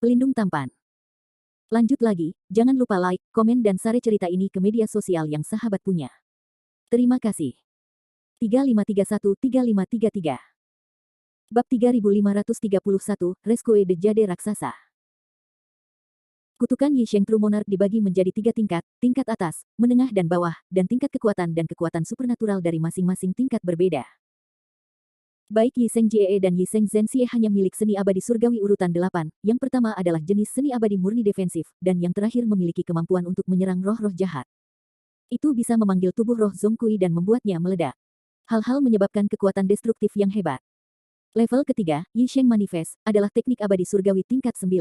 Pelindung tampan. Lanjut lagi, jangan lupa like, komen dan share cerita ini ke media sosial yang sahabat punya. Terima kasih. 3531-3533 Bab 3531, Rescue de Jade Raksasa. Kutukan Yi Sheng True Monarch dibagi menjadi 3 tingkat, tingkat atas, menengah dan bawah, dan tingkat kekuatan dan kekuatan supernatural dari masing-masing tingkat berbeda. Baik Yi Sheng Jie dan Yi Sheng Zhen Xie hanya milik seni abadi surgawi urutan 8, yang pertama adalah jenis seni abadi murni defensif, dan yang terakhir memiliki kemampuan untuk menyerang roh-roh jahat. Itu bisa memanggil tubuh roh Zongkui dan membuatnya meledak. Hal-hal menyebabkan kekuatan destruktif yang hebat. Level ketiga, Yi Sheng Manifest, adalah teknik abadi surgawi tingkat 9.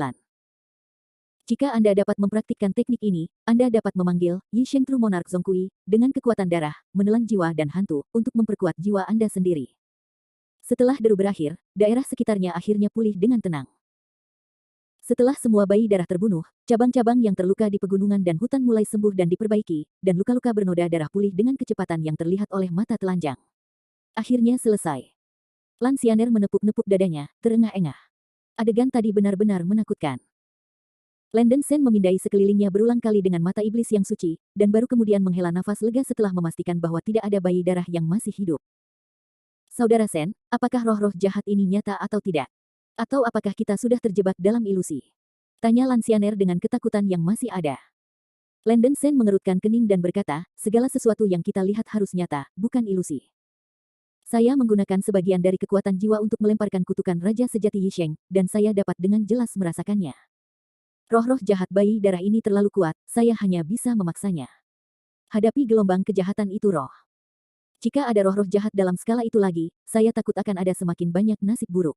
Jika Anda dapat mempraktikkan teknik ini, Anda dapat memanggil Yi Sheng True Monarch Zongkui dengan kekuatan darah, menelan jiwa dan hantu, untuk memperkuat jiwa Anda sendiri. Setelah deru berakhir, daerah sekitarnya akhirnya pulih dengan tenang. Setelah semua bayi darah terbunuh, cabang-cabang yang terluka di pegunungan dan hutan mulai sembuh dan diperbaiki, dan luka-luka bernoda darah pulih dengan kecepatan yang terlihat oleh mata telanjang. Akhirnya selesai. Lan Xianer menepuk-nepuk dadanya, terengah-engah. Adegan tadi benar-benar menakutkan. Landen Shen memindai sekelilingnya berulang kali dengan mata iblis yang suci, dan baru kemudian menghela nafas lega setelah memastikan bahwa tidak ada bayi darah yang masih hidup. Saudara Shen, apakah roh-roh jahat ini nyata atau tidak? Atau apakah kita sudah terjebak dalam ilusi? Tanya Lan Xianer dengan ketakutan yang masih ada. Landen Shen mengerutkan kening dan berkata, segala sesuatu yang kita lihat harus nyata, bukan ilusi. Saya menggunakan sebagian dari kekuatan jiwa untuk melemparkan kutukan Raja Sejati Yi Sheng, dan saya dapat dengan jelas merasakannya. Roh-roh jahat bayi darah ini terlalu kuat, saya hanya bisa memaksanya. Hadapi gelombang kejahatan itu roh. Jika ada roh-roh jahat dalam skala itu lagi, saya takut akan ada semakin banyak nasib buruk.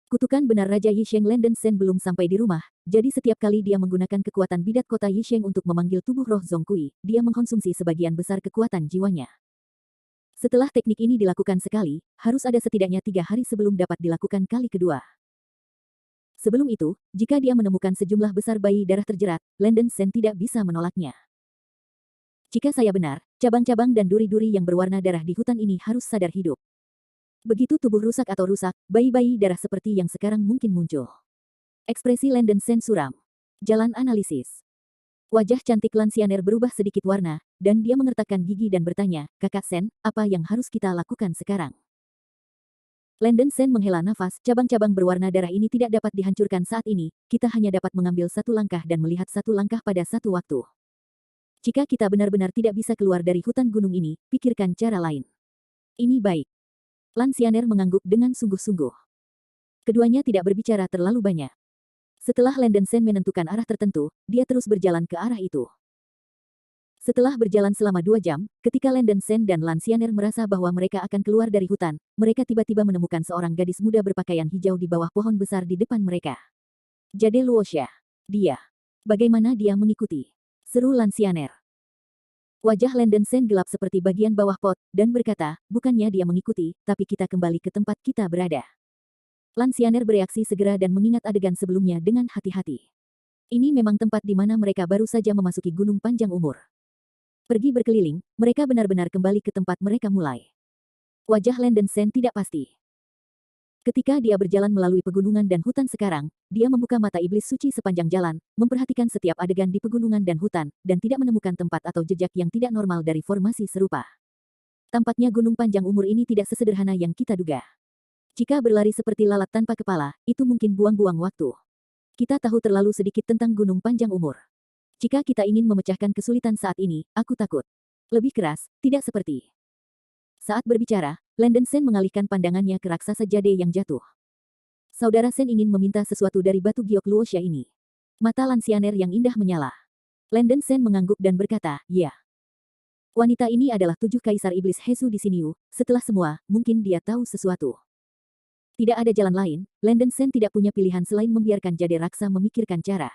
Kutukan benar Raja Yi Sheng Landen Shen belum sampai di rumah, jadi setiap kali dia menggunakan kekuatan bidat kota Yi Sheng untuk memanggil tubuh roh Zongkui, dia mengkonsumsi sebagian besar kekuatan jiwanya. Setelah teknik ini dilakukan sekali, harus ada setidaknya 3 hari sebelum dapat dilakukan kali kedua. Sebelum itu, jika dia menemukan sejumlah besar bayi darah terjerat, Landen Shen tidak bisa menolaknya. Jika saya benar, cabang-cabang dan duri-duri yang berwarna darah di hutan ini harus sadar hidup. Begitu tubuh rusak atau rusak, bayi-bayi darah seperti yang sekarang mungkin muncul. Ekspresi Landen Shen suram. Jalan analisis. Wajah cantik Lan Xianer berubah sedikit warna, dan dia mengertakkan gigi dan bertanya, Kakak Shen, apa yang harus kita lakukan sekarang? Landen Shen menghela nafas, cabang-cabang berwarna darah ini tidak dapat dihancurkan saat ini, kita hanya dapat mengambil satu langkah dan melihat satu langkah pada satu waktu. Jika kita benar-benar tidak bisa keluar dari hutan gunung ini, pikirkan cara lain. Ini baik. Lan Xianer mengangguk dengan sungguh-sungguh. Keduanya tidak berbicara terlalu banyak. Setelah Landen Shen menentukan arah tertentu, dia terus berjalan ke arah itu. Setelah berjalan selama 2 jam, ketika Landen Shen dan Lan Xianer merasa bahwa mereka akan keluar dari hutan, mereka tiba-tiba menemukan seorang gadis muda berpakaian hijau di bawah pohon besar di depan mereka. Jade Luoxia. Dia. Bagaimana dia mengikuti? Seru Lan Xianer. Wajah Landen Shen gelap seperti bagian bawah pot, dan berkata, bukannya dia mengikuti, tapi kita kembali ke tempat kita berada. Lan Xianer bereaksi segera dan mengingat adegan sebelumnya dengan hati-hati. Ini memang tempat di mana mereka baru saja memasuki Gunung Panjang Umur. Pergi berkeliling, mereka benar-benar kembali ke tempat mereka mulai. Wajah Landen Shen tidak pasti. Ketika dia berjalan melalui pegunungan dan hutan sekarang, dia membuka mata iblis suci sepanjang jalan, memperhatikan setiap adegan di pegunungan dan hutan, dan tidak menemukan tempat atau jejak yang tidak normal dari formasi serupa. Tampaknya Gunung Panjang Umur ini tidak sesederhana yang kita duga. Jika berlari seperti lalat tanpa kepala, itu mungkin buang-buang waktu. Kita tahu terlalu sedikit tentang Gunung Panjang Umur. Jika kita ingin memecahkan kesulitan saat ini, aku takut. Lebih keras, tidak seperti. Saat berbicara, Landen Shen mengalihkan pandangannya ke raksasa jade yang jatuh. Saudara Shen ingin meminta sesuatu dari batu giok Luoxia ini. Mata Lan Xianer yang indah menyala. Landen Shen mengangguk dan berkata, ya. Wanita ini adalah 7 kaisar iblis Hesu di Xinyu, setelah semua, mungkin dia tahu sesuatu. Tidak ada jalan lain, Landen Shen tidak punya pilihan selain membiarkan jade raksa memikirkan cara.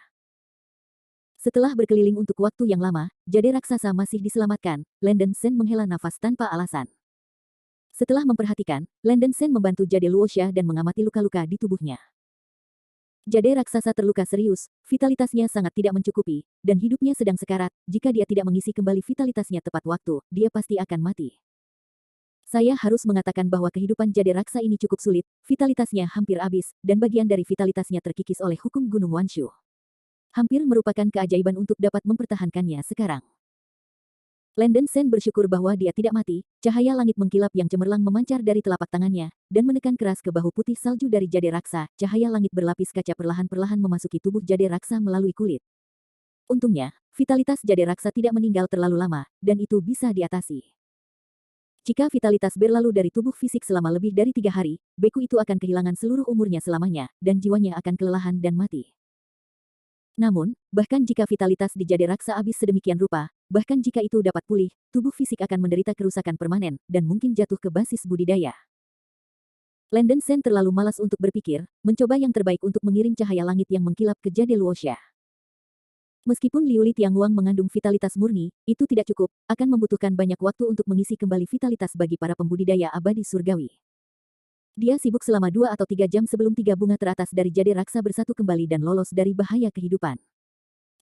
Setelah berkeliling untuk waktu yang lama, jade raksasa masih diselamatkan, Landen Shen menghela nafas tanpa alasan. Setelah memperhatikan, Landen Shen membantu Jade Luoxia dan mengamati luka-luka di tubuhnya. Jade raksasa terluka serius, vitalitasnya sangat tidak mencukupi, dan hidupnya sedang sekarat, jika dia tidak mengisi kembali vitalitasnya tepat waktu, dia pasti akan mati. Saya harus mengatakan bahwa kehidupan Jade Raksa ini cukup sulit, vitalitasnya hampir habis, dan bagian dari vitalitasnya terkikis oleh hukum Gunung Wanshu. Hampir merupakan keajaiban untuk dapat mempertahankannya sekarang. Landen Sen bersyukur bahwa dia tidak mati, cahaya langit mengkilap yang cemerlang memancar dari telapak tangannya, dan menekan keras ke bahu putih salju dari Jade Raksa, cahaya langit berlapis kaca perlahan-perlahan memasuki tubuh Jade Raksa melalui kulit. Untungnya, vitalitas Jade Raksa tidak meninggal terlalu lama, dan itu bisa diatasi. Jika vitalitas berlalu dari tubuh fisik selama lebih dari 3 hari, beku itu akan kehilangan seluruh umurnya selamanya, dan jiwanya akan kelelahan dan mati. Namun, bahkan jika vitalitas di Jade Raksa habis sedemikian rupa, bahkan jika itu dapat pulih, tubuh fisik akan menderita kerusakan permanen, dan mungkin jatuh ke basis budidaya. Landen Sen terlalu malas untuk berpikir, mencoba yang terbaik untuk mengirim cahaya langit yang mengkilap ke Jade Luoxia. Meskipun Liu Li Tianguang mengandung vitalitas murni, itu tidak cukup, akan membutuhkan banyak waktu untuk mengisi kembali vitalitas bagi para pembudidaya abadi surgawi. Dia sibuk selama 2 atau 3 jam sebelum 3 bunga teratas dari Jade Raksa bersatu kembali dan lolos dari bahaya kehidupan.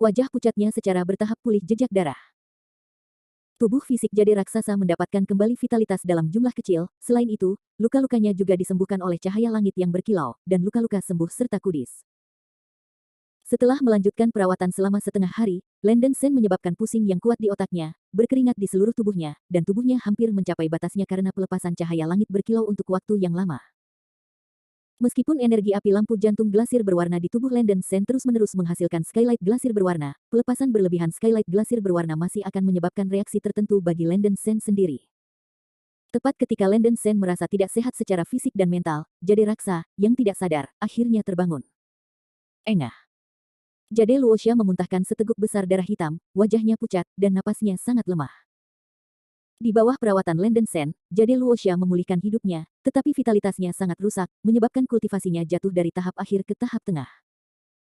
Wajah pucatnya secara bertahap pulih jejak darah. Tubuh fisik Jade Raksasa mendapatkan kembali vitalitas dalam jumlah kecil, selain itu, luka-lukanya juga disembuhkan oleh cahaya langit yang berkilau, dan luka-luka sembuh serta kudis. Setelah melanjutkan perawatan selama setengah hari, Landen Sen menyebabkan pusing yang kuat di otaknya, berkeringat di seluruh tubuhnya, dan tubuhnya hampir mencapai batasnya karena pelepasan cahaya langit berkilau untuk waktu yang lama. Meskipun energi api lampu jantung glasir berwarna di tubuh Landen Sen terus-menerus menghasilkan skylight glasir berwarna, pelepasan berlebihan skylight glasir berwarna masih akan menyebabkan reaksi tertentu bagi Landen Sen sendiri. Tepat ketika Landen Sen merasa tidak sehat secara fisik dan mental, Jade Raksa, yang tidak sadar, akhirnya terbangun. Engah. Jade Luoxia memuntahkan seteguk besar darah hitam, wajahnya pucat, dan napasnya sangat lemah. Di bawah perawatan Landen Sen, Jade Luoxia memulihkan hidupnya, tetapi vitalitasnya sangat rusak, menyebabkan kultivasinya jatuh dari tahap akhir ke tahap tengah.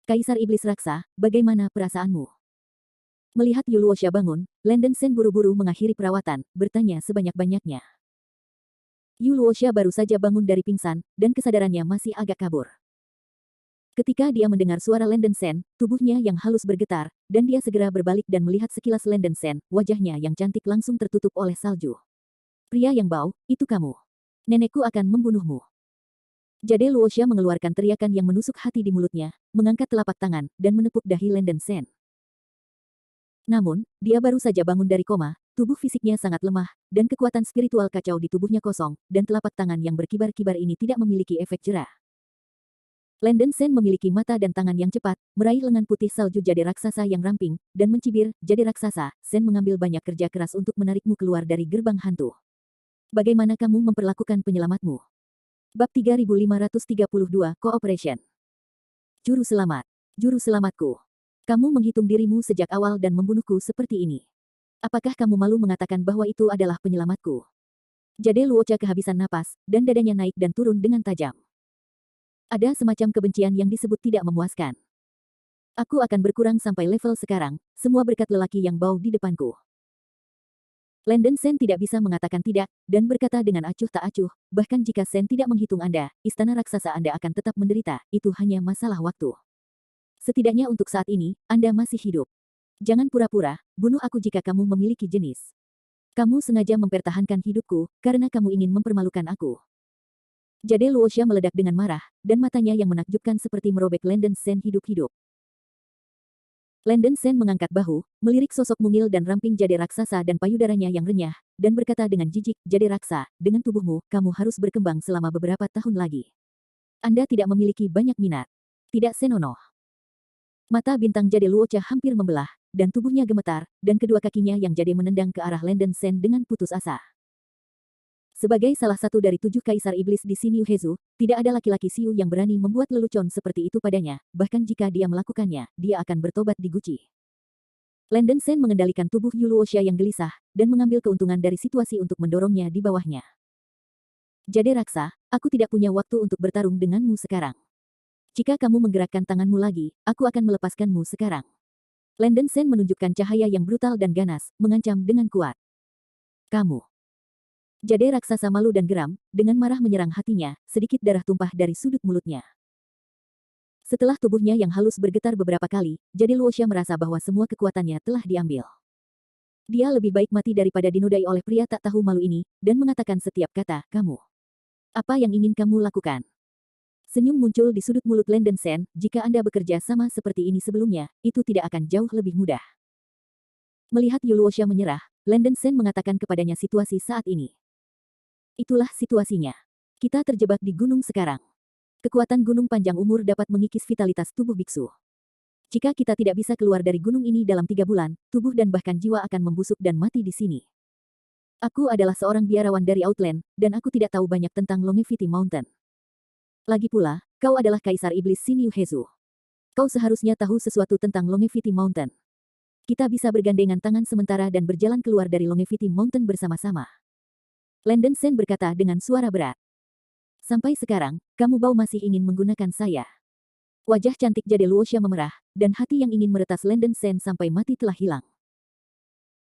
Kaisar Iblis Raksa, bagaimana perasaanmu? Melihat Yu Luoxia bangun, Landen Sen buru-buru mengakhiri perawatan, bertanya sebanyak-banyaknya. Yu Luoxia baru saja bangun dari pingsan, dan kesadarannya masih agak kabur. Ketika dia mendengar suara Landen Sen, tubuhnya yang halus bergetar, dan dia segera berbalik dan melihat sekilas Landen Sen, wajahnya yang cantik langsung tertutup oleh salju. Pria yang bau, itu kamu. Nenekku akan membunuhmu. Jade Luoxia mengeluarkan teriakan yang menusuk hati di mulutnya, mengangkat telapak tangan, dan menepuk dahi Landen Sen. Namun, dia baru saja bangun dari koma, tubuh fisiknya sangat lemah, dan kekuatan spiritual kacau di tubuhnya kosong, dan telapak tangan yang berkibar-kibar ini tidak memiliki efek jera. Landen Sen memiliki mata dan tangan yang cepat, meraih lengan putih salju Jade Raksasa yang ramping, dan mencibir, Jade Raksasa, Sen mengambil banyak kerja keras untuk menarikmu keluar dari gerbang hantu. Bagaimana kamu memperlakukan penyelamatmu? Bab 3532, Cooperation. Juru selamat. Juru selamatku. Kamu menghitung dirimu sejak awal dan membunuhku seperti ini. Apakah kamu malu mengatakan bahwa itu adalah penyelamatku? Jade Luoxia kehabisan napas, dan dadanya naik dan turun dengan tajam. Ada semacam kebencian yang disebut tidak memuaskan. Aku akan berkurang sampai level sekarang, semua berkat lelaki yang bau di depanku. Landen Sen tidak bisa mengatakan tidak, dan berkata dengan acuh tak acuh, bahkan jika Sen tidak menghitung Anda, istana raksasa Anda akan tetap menderita, itu hanya masalah waktu. Setidaknya untuk saat ini, Anda masih hidup. Jangan pura-pura, bunuh aku jika kamu memiliki jenis. Kamu sengaja mempertahankan hidupku, karena kamu ingin mempermalukan aku. Jade Luoxia meledak dengan marah, dan matanya yang menakjubkan seperti merobek Landen Sen hidup-hidup. Landen Sen mengangkat bahu, melirik sosok mungil dan ramping Jade Raksasa dan payudaranya yang renyah, dan berkata dengan jijik, Jade Raksa, dengan tubuhmu, kamu harus berkembang selama beberapa tahun lagi. Anda tidak memiliki banyak minat. Tidak senonoh. Mata bintang Jade Luoxia hampir membelah, dan tubuhnya gemetar, dan kedua kakinya yang Jade menendang ke arah Landen Sen dengan putus asa. Sebagai salah satu dari 7 kaisar iblis di Xinyu Hezu, tidak ada laki-laki Xiu yang berani membuat lelucon seperti itu padanya, bahkan jika dia melakukannya, dia akan bertobat di Guci. Landen Sen mengendalikan tubuh Yu Luoxia yang gelisah, dan mengambil keuntungan dari situasi untuk mendorongnya di bawahnya. Jade Raksa, aku tidak punya waktu untuk bertarung denganmu sekarang. Jika kamu menggerakkan tanganmu lagi, aku akan melepaskanmu sekarang. Landen Sen menunjukkan cahaya yang brutal dan ganas, mengancam dengan kuat. Kamu. Jade Raksasa malu dan geram, dengan marah menyerang hatinya, sedikit darah tumpah dari sudut mulutnya. Setelah tubuhnya yang halus bergetar beberapa kali, Jade Luoxia merasa bahwa semua kekuatannya telah diambil. Dia lebih baik mati daripada dinodai oleh pria tak tahu malu ini, dan mengatakan setiap kata, kamu. Apa yang ingin kamu lakukan? Senyum muncul di sudut mulut Landen Sen, jika Anda bekerja sama seperti ini sebelumnya, itu tidak akan jauh lebih mudah. Melihat Yuluosha menyerah, Landen Sen mengatakan kepadanya situasi saat ini. Itulah situasinya. Kita terjebak di gunung sekarang. Kekuatan gunung panjang umur dapat mengikis vitalitas tubuh biksu. Jika kita tidak bisa keluar dari gunung ini dalam 3 bulan, tubuh dan bahkan jiwa akan membusuk dan mati di sini. Aku adalah seorang biarawan dari Outland, dan aku tidak tahu banyak tentang Longevity Mountain. Lagi pula, kau adalah Kaisar Iblis Shin Yuhezu. Kau seharusnya tahu sesuatu tentang Longevity Mountain. Kita bisa bergandengan tangan sementara dan berjalan keluar dari Longevity Mountain bersama-sama. Landen Sen berkata dengan suara berat. Sampai sekarang, kamu bau masih ingin menggunakan saya. Wajah cantik Jade Luosha memerah, dan hati yang ingin meretas Landen Sen sampai mati telah hilang.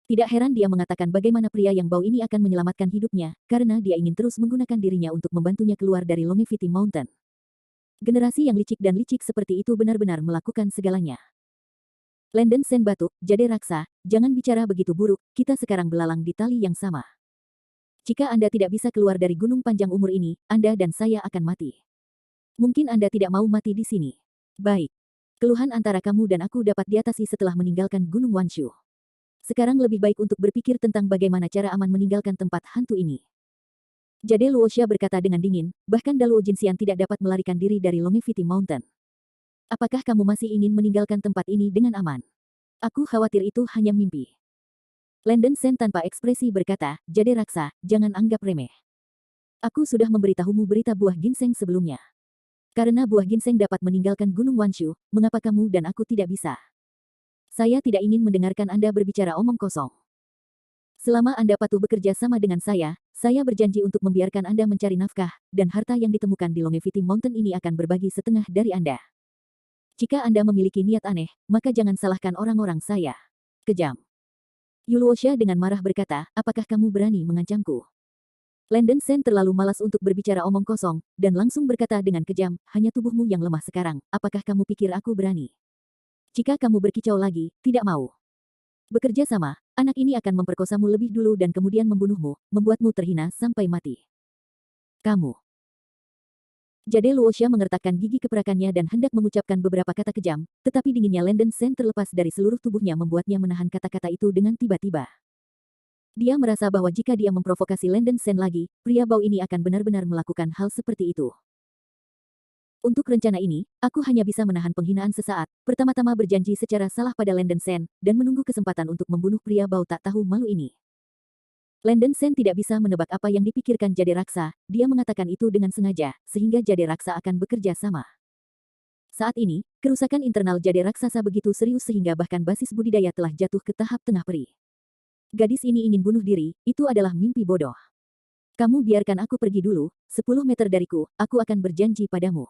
Tidak heran dia mengatakan bagaimana pria yang bau ini akan menyelamatkan hidupnya, karena dia ingin terus menggunakan dirinya untuk membantunya keluar dari Longevity Mountain. Generasi yang licik dan licik seperti itu benar-benar melakukan segalanya. Landen Sen batuk, Jade Raksa, jangan bicara begitu buruk, kita sekarang belalang di tali yang sama. Jika Anda tidak bisa keluar dari gunung panjang umur ini, Anda dan saya akan mati. Mungkin Anda tidak mau mati di sini. Baik. Keluhan antara kamu dan aku dapat diatasi setelah meninggalkan Gunung Wanshu. Sekarang lebih baik untuk berpikir tentang bagaimana cara aman meninggalkan tempat hantu ini. Jade Luosha berkata dengan dingin, bahkan Daluo Jinxian tidak dapat melarikan diri dari Longevity Mountain. Apakah kamu masih ingin meninggalkan tempat ini dengan aman? Aku khawatir itu hanya mimpi. Landen Sen tanpa ekspresi berkata, Jade Raksa, jangan anggap remeh. Aku sudah memberitahumu berita buah ginseng sebelumnya. Karena buah ginseng dapat meninggalkan Gunung Wanshu, mengapa kamu dan aku tidak bisa? Saya tidak ingin mendengarkan Anda berbicara omong kosong. Selama Anda patuh bekerja sama dengan saya berjanji untuk membiarkan Anda mencari nafkah, dan harta yang ditemukan di Longevity Mountain ini akan berbagi setengah dari Anda. Jika Anda memiliki niat aneh, maka jangan salahkan orang-orang saya. Kejam. Yuluosha dengan marah berkata, apakah kamu berani mengancamku? Landen Sen terlalu malas untuk berbicara omong kosong, dan langsung berkata dengan kejam, hanya tubuhmu yang lemah sekarang, apakah kamu pikir aku berani? Jika kamu berkicau lagi, tidak mau. Bekerja sama, anak ini akan memperkosamu lebih dulu dan kemudian membunuhmu, membuatmu terhina sampai mati. Kamu. Jade Luosha mengertakkan gigi keperakannya dan hendak mengucapkan beberapa kata kejam, tetapi dinginnya Landen Sen terlepas dari seluruh tubuhnya membuatnya menahan kata-kata itu dengan tiba-tiba. Dia merasa bahwa jika dia memprovokasi Landen Sen lagi, pria bau ini akan benar-benar melakukan hal seperti itu. Untuk rencana ini, aku hanya bisa menahan penghinaan sesaat, pertama-tama berjanji secara salah pada Landen Sen, dan menunggu kesempatan untuk membunuh pria bau tak tahu malu ini. Landen Sen tidak bisa menebak apa yang dipikirkan Jade Raksa, dia mengatakan itu dengan sengaja, sehingga Jade Raksa akan bekerja sama. Saat ini, kerusakan internal Jade Raksasa begitu serius sehingga bahkan basis budidaya telah jatuh ke tahap tengah peri. Gadis ini ingin bunuh diri, itu adalah mimpi bodoh. Kamu biarkan aku pergi dulu, 10 meter dariku, aku akan berjanji padamu.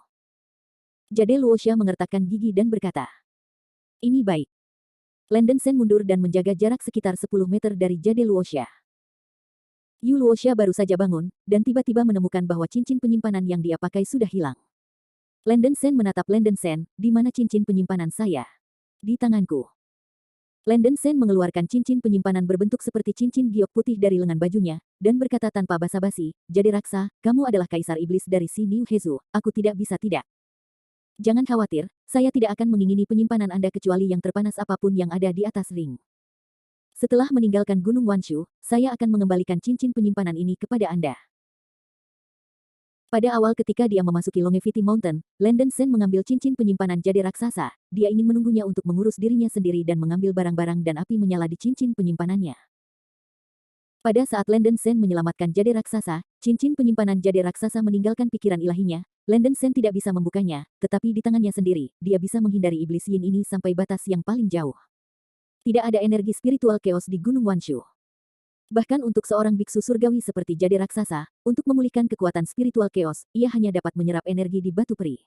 Jade Luosha mengertakkan gigi dan berkata, ini baik. Landen Sen mundur dan menjaga jarak sekitar 10 meter dari Jade Luosha. Yu Luosha baru saja bangun, dan tiba-tiba menemukan bahwa cincin penyimpanan yang dia pakai sudah hilang. Landen Sen menatap Landen Sen, di mana cincin penyimpanan saya? Di tanganku. Landen Sen mengeluarkan cincin penyimpanan berbentuk seperti cincin giok putih dari lengan bajunya, dan berkata tanpa basa-basi, Jade Raksa, kamu adalah Kaisar Iblis dari Shin Yuhezu, aku tidak bisa tidak. Jangan khawatir, saya tidak akan mengingini penyimpanan Anda kecuali yang terpanas apapun yang ada di atas ring. Setelah meninggalkan Gunung Wanshu, saya akan mengembalikan cincin penyimpanan ini kepada Anda. Pada awal ketika dia memasuki Longevity Mountain, Landen Sen mengambil cincin penyimpanan Jade Raksasa, dia ingin menunggunya untuk mengurus dirinya sendiri dan mengambil barang-barang dan api menyala di cincin penyimpanannya. Pada saat Landen Sen menyelamatkan Jade Raksasa, cincin penyimpanan Jade Raksasa meninggalkan pikiran ilahinya. Landen Sen tidak bisa membukanya, tetapi di tangannya sendiri, dia bisa menghindari iblis yin ini sampai batas yang paling jauh. Tidak ada energi spiritual chaos di Gunung Wanshu. Bahkan untuk seorang biksu surgawi seperti Jade Raksasa, untuk memulihkan kekuatan spiritual chaos, ia hanya dapat menyerap energi di batu peri.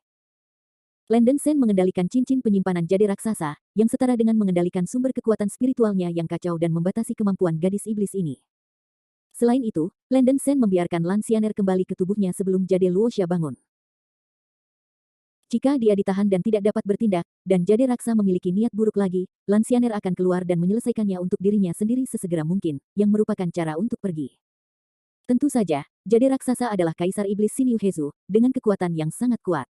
Landen Sen mengendalikan cincin penyimpanan Jade Raksasa, yang setara dengan mengendalikan sumber kekuatan spiritualnya yang kacau dan membatasi kemampuan gadis iblis ini. Selain itu, Landen Sen membiarkan Lan Xianer kembali ke tubuhnya sebelum Jade Luosha bangun. Jika dia ditahan dan tidak dapat bertindak, dan Jade Raksa memiliki niat buruk lagi, Lansiyahner akan keluar dan menyelesaikannya untuk dirinya sendiri sesegera mungkin, yang merupakan cara untuk pergi. Tentu saja, Jade Raksasa adalah Kaisar Iblis Shinyu Hezu, dengan kekuatan yang sangat kuat.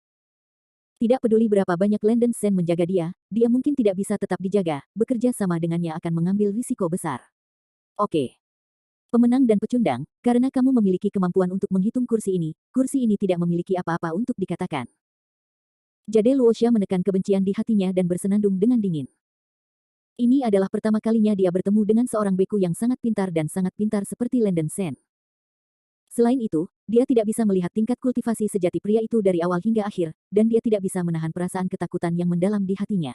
Tidak peduli berapa banyak Landen Sen menjaga dia mungkin tidak bisa tetap dijaga, bekerja sama dengannya akan mengambil risiko besar. Oke. Pemenang dan pecundang, karena kamu memiliki kemampuan untuk menghitung kursi ini tidak memiliki apa-apa untuk dikatakan. Jade Luoxia menekan kebencian di hatinya dan bersenandung dengan dingin. Ini adalah pertama kalinya dia bertemu dengan seorang beku yang sangat pintar seperti Landen Sen. Selain itu, dia tidak bisa melihat tingkat kultivasi sejati pria itu dari awal hingga akhir, dan dia tidak bisa menahan perasaan ketakutan yang mendalam di hatinya.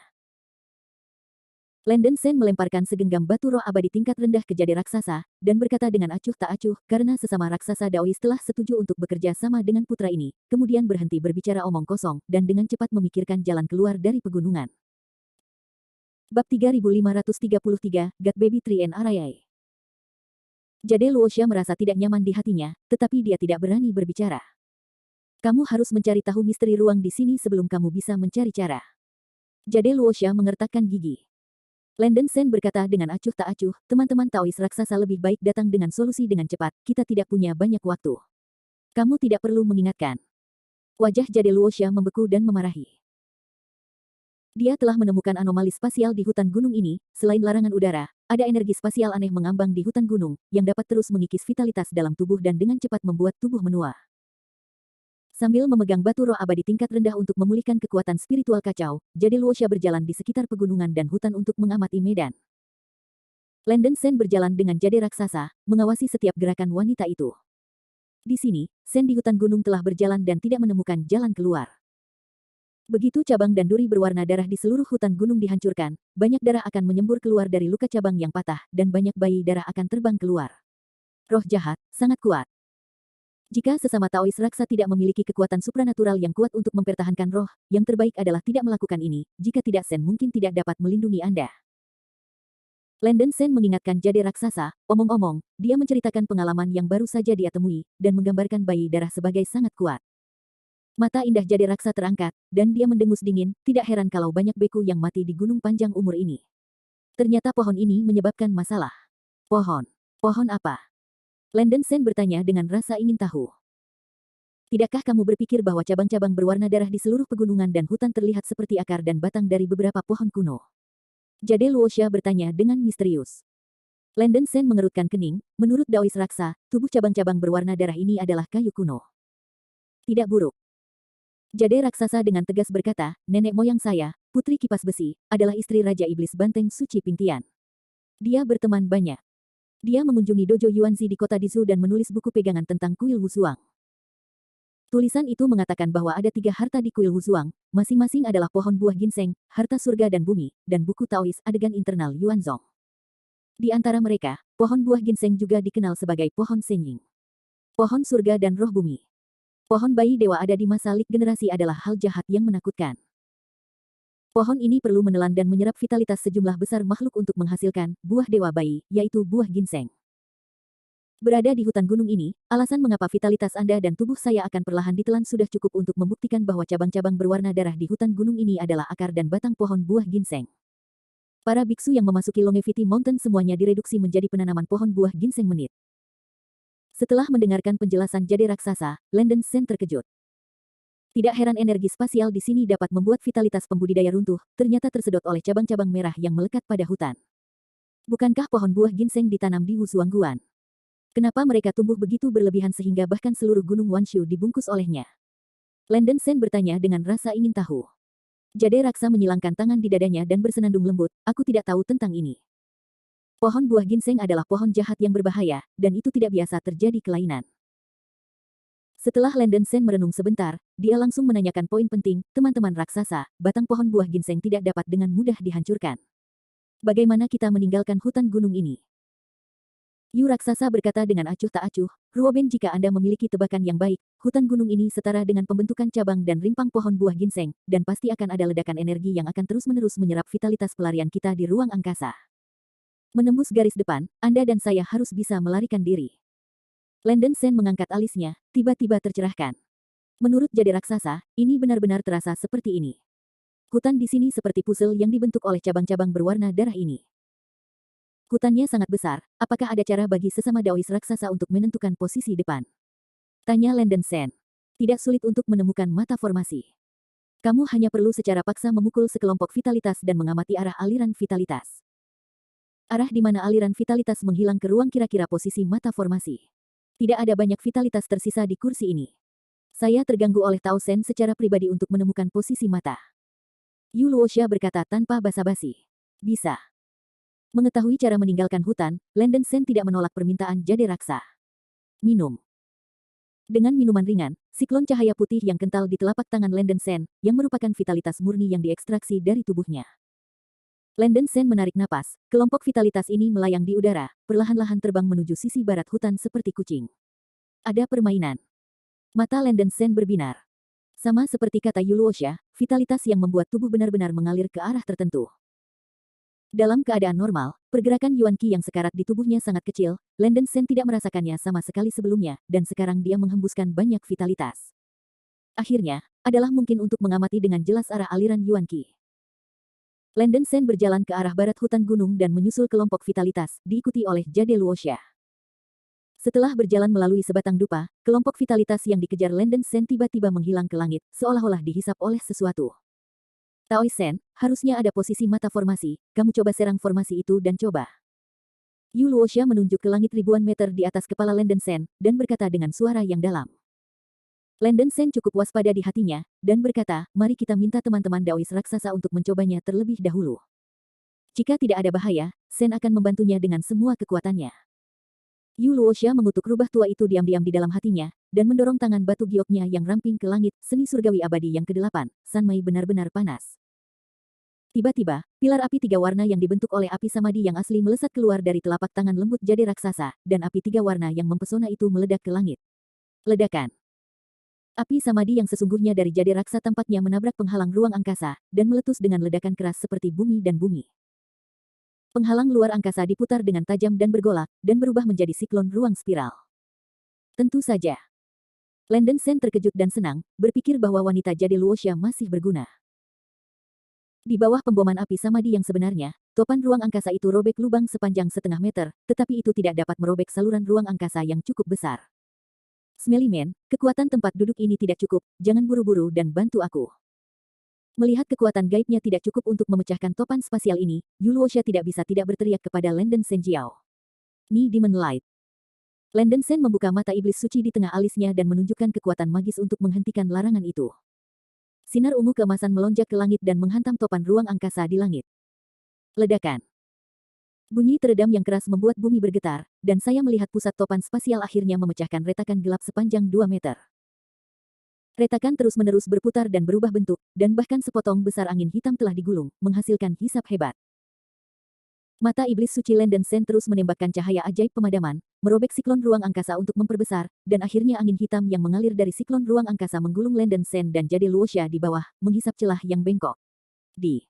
Landen Sen melemparkan segenggam batu roh abadi tingkat rendah ke Jade Raksasa, dan berkata dengan acuh tak acuh, karena sesama raksasa Daois telah setuju untuk bekerja sama dengan putra ini, kemudian berhenti berbicara omong kosong, dan dengan cepat memikirkan jalan keluar dari pegunungan. Bab 3533, God Baby Tree and Arayai. Jade Luoxia merasa tidak nyaman di hatinya, tetapi dia tidak berani berbicara. Kamu harus mencari tahu misteri ruang di sini sebelum kamu bisa mencari cara. Jade Luoxia mengertakkan gigi. Landen Sen berkata dengan acuh tak acuh, teman-teman Taois raksasa lebih baik datang dengan solusi dengan cepat, kita tidak punya banyak waktu. Kamu tidak perlu mengingatkan. Wajah Jade Luoxia membeku dan memarahi. Dia telah menemukan anomali spasial di hutan gunung ini, selain larangan udara, ada energi spasial aneh mengambang di hutan gunung, yang dapat terus mengikis vitalitas dalam tubuh dan dengan cepat membuat tubuh menua. Sambil memegang batu roh abadi tingkat rendah untuk memulihkan kekuatan spiritual kacau, Jade Luoxia berjalan di sekitar pegunungan dan hutan untuk mengamati medan. Landen Sen berjalan dengan Jade Raksasa, mengawasi setiap gerakan wanita itu. Di sini, Sen di hutan gunung telah berjalan dan tidak menemukan jalan keluar. Begitu cabang dan duri berwarna darah di seluruh hutan gunung dihancurkan, banyak darah akan menyembur keluar dari luka cabang yang patah, dan banyak bayi darah akan terbang keluar. Roh jahat, sangat kuat. Jika sesama Taois raksa tidak memiliki kekuatan supranatural yang kuat untuk mempertahankan roh, yang terbaik adalah tidak melakukan ini, jika tidak Sen mungkin tidak dapat melindungi Anda. Landen Sen mengingatkan Jade Raksasa, omong-omong, dia menceritakan pengalaman yang baru saja dia temui, dan menggambarkan bayi darah sebagai sangat kuat. Mata indah Jade Raksa terangkat, dan dia mendengus dingin, tidak heran kalau banyak beku yang mati di gunung panjang umur ini. Ternyata pohon ini menyebabkan masalah. Pohon? Pohon apa? Landen Sen bertanya dengan rasa ingin tahu. Tidakkah kamu berpikir bahwa cabang-cabang berwarna darah di seluruh pegunungan dan hutan terlihat seperti akar dan batang dari beberapa pohon kuno? Jade Luoxia bertanya dengan misterius. Landen Sen mengerutkan kening, menurut Daois Raksa, tubuh cabang-cabang berwarna darah ini adalah kayu kuno. Tidak buruk. Jade Raksasa dengan tegas berkata, nenek moyang saya, Putri Kipas Besi, adalah istri Raja Iblis Banteng Suci Pingtian. Dia berteman banyak. Dia mengunjungi dojo Yuanzi di kota Dizu dan menulis buku pegangan tentang kuil Wuzuang. Tulisan itu mengatakan bahwa ada 3 harta di kuil Wuzuang, masing-masing adalah pohon buah ginseng, harta surga dan bumi, dan buku Taois adegan internal Yuanzong. Di antara mereka, pohon buah ginseng juga dikenal sebagai pohon Senying. Pohon surga dan roh bumi. Pohon bayi dewa ada di masa Lik generasi adalah hal jahat yang menakutkan. Pohon ini perlu menelan dan menyerap vitalitas sejumlah besar makhluk untuk menghasilkan buah dewa bayi, yaitu buah ginseng. Berada di hutan gunung ini, alasan mengapa vitalitas Anda dan tubuh saya akan perlahan ditelan sudah cukup untuk membuktikan bahwa cabang-cabang berwarna darah di hutan gunung ini adalah akar dan batang pohon buah ginseng. Para biksu yang memasuki Longevity Mountain semuanya direduksi menjadi penanaman pohon buah ginseng menit. Setelah mendengarkan penjelasan Jade Raksasa, Landen Sen terkejut. Tidak heran energi spasial di sini dapat membuat vitalitas pembudidaya runtuh, ternyata tersedot oleh cabang-cabang merah yang melekat pada hutan. Bukankah pohon buah ginseng ditanam di Wusuangguan? Kenapa mereka tumbuh begitu berlebihan sehingga bahkan seluruh gunung Wanshu dibungkus olehnya? Landen Sen bertanya dengan rasa ingin tahu. Jade Raksa menyilangkan tangan di dadanya dan bersenandung lembut, aku tidak tahu tentang ini. Pohon buah ginseng adalah pohon jahat yang berbahaya, dan itu tidak biasa terjadi kelainan. Setelah Landen Sen merenung sebentar, dia langsung menanyakan poin penting, teman-teman raksasa, batang pohon buah ginseng tidak dapat dengan mudah dihancurkan. Bagaimana kita meninggalkan hutan gunung ini? Yu raksasa berkata dengan acuh tak acuh, Ruoben jika Anda memiliki tebakan yang baik, hutan gunung ini setara dengan pembentukan cabang dan rimpang pohon buah ginseng, dan pasti akan ada ledakan energi yang akan terus-menerus menyerap vitalitas pelarian kita di ruang angkasa. Menembus garis depan, Anda dan saya harus bisa melarikan diri. Landen Sen mengangkat alisnya, tiba-tiba tercerahkan. Menurut jade raksasa, ini benar-benar terasa seperti ini. Hutan di sini seperti puzzle yang dibentuk oleh cabang-cabang berwarna darah ini. Hutannya sangat besar, apakah ada cara bagi sesama Daois raksasa untuk menentukan posisi depan? Tanya Landen Sen. Tidak sulit untuk menemukan mata formasi. Kamu hanya perlu secara paksa memukul sekelompok vitalitas dan mengamati arah aliran vitalitas. Arah di mana aliran vitalitas menghilang ke ruang kira-kira posisi mata formasi. Tidak ada banyak vitalitas tersisa di kursi ini. Saya terganggu oleh Tao Sen secara pribadi untuk menemukan posisi mata. Yu Luoxia berkata tanpa basa-basi. Bisa. Mengetahui cara meninggalkan hutan, Landen Sen tidak menolak permintaan jade raksa. Minum. Dengan minuman ringan, siklon cahaya putih yang kental di telapak tangan Landen Sen, yang merupakan vitalitas murni yang diekstraksi dari tubuhnya. Landen Sen menarik napas, kelompok vitalitas ini melayang di udara, perlahan-lahan terbang menuju sisi barat hutan seperti kucing. Ada permainan. Mata Landen Sen berbinar. Sama seperti kata Yu Luoxia, vitalitas yang membuat tubuh benar-benar mengalir ke arah tertentu. Dalam keadaan normal, pergerakan Yuan Qi yang sekarat di tubuhnya sangat kecil, Landen Sen tidak merasakannya sama sekali sebelumnya, dan sekarang dia menghembuskan banyak vitalitas. Akhirnya, adalah mungkin untuk mengamati dengan jelas arah aliran Yuan Qi. Landen Sen berjalan ke arah barat hutan gunung dan menyusul kelompok vitalitas, diikuti oleh jade Luoxia. Setelah berjalan melalui sebatang dupa, kelompok vitalitas yang dikejar Landen Sen tiba-tiba menghilang ke langit, seolah-olah dihisap oleh sesuatu. Taois Sen, harusnya ada posisi mata formasi, kamu coba serang formasi itu dan coba. Yu Luoxia menunjuk ke langit ribuan meter di atas kepala Landen Sen, dan berkata dengan suara yang dalam. Landen Sen cukup waspada di hatinya, dan berkata, mari kita minta teman-teman Daois raksasa untuk mencobanya terlebih dahulu. Jika tidak ada bahaya, Sen akan membantunya dengan semua kekuatannya. Yu Luoxia mengutuk rubah tua itu diam-diam di dalam hatinya, dan mendorong tangan batu gioknya yang ramping ke langit, seni surgawi abadi yang ke-8, Sanmai benar-benar panas. Tiba-tiba, pilar api 3 warna yang dibentuk oleh api samadi yang asli melesat keluar dari telapak tangan lembut jade raksasa, dan api 3 warna yang mempesona itu meledak ke langit. Ledakan. Api samadi yang sesungguhnya dari jade raksa tampaknya menabrak penghalang ruang angkasa, dan meletus dengan ledakan keras seperti bumi dan bumi. Penghalang luar angkasa diputar dengan tajam dan bergolak, dan berubah menjadi siklon ruang spiral. Tentu saja. Landen Sen terkejut dan senang, berpikir bahwa wanita jade Luoxia masih berguna. Di bawah pemboman api samadi yang sebenarnya, topan ruang angkasa itu robek lubang sepanjang setengah meter, tetapi itu tidak dapat merobek saluran ruang angkasa yang cukup besar. Smelly Man, kekuatan tempat duduk ini tidak cukup, jangan buru-buru dan bantu aku. Melihat kekuatan gaibnya tidak cukup untuk memecahkan topan spasial ini, Yu Luoxia tidak bisa tidak berteriak kepada Landen Sen Jiao. Ni Demon Light. Landen Sen membuka mata iblis suci di tengah alisnya dan menunjukkan kekuatan magis untuk menghentikan larangan itu. Sinar ungu keemasan melonjak ke langit dan menghantam topan ruang angkasa di langit. Ledakan. Bunyi teredam yang keras membuat bumi bergetar, dan saya melihat pusat topan spasial akhirnya memecahkan retakan gelap sepanjang 2 meter. Retakan terus-menerus berputar dan berubah bentuk, dan bahkan sepotong besar angin hitam telah digulung, menghasilkan hisap hebat. Mata iblis suci Landen Sen terus menembakkan cahaya ajaib pemadaman, merobek siklon ruang angkasa untuk memperbesar, dan akhirnya angin hitam yang mengalir dari siklon ruang angkasa menggulung Landen Sen dan jade Luoxia di bawah, menghisap celah yang bengkok. Di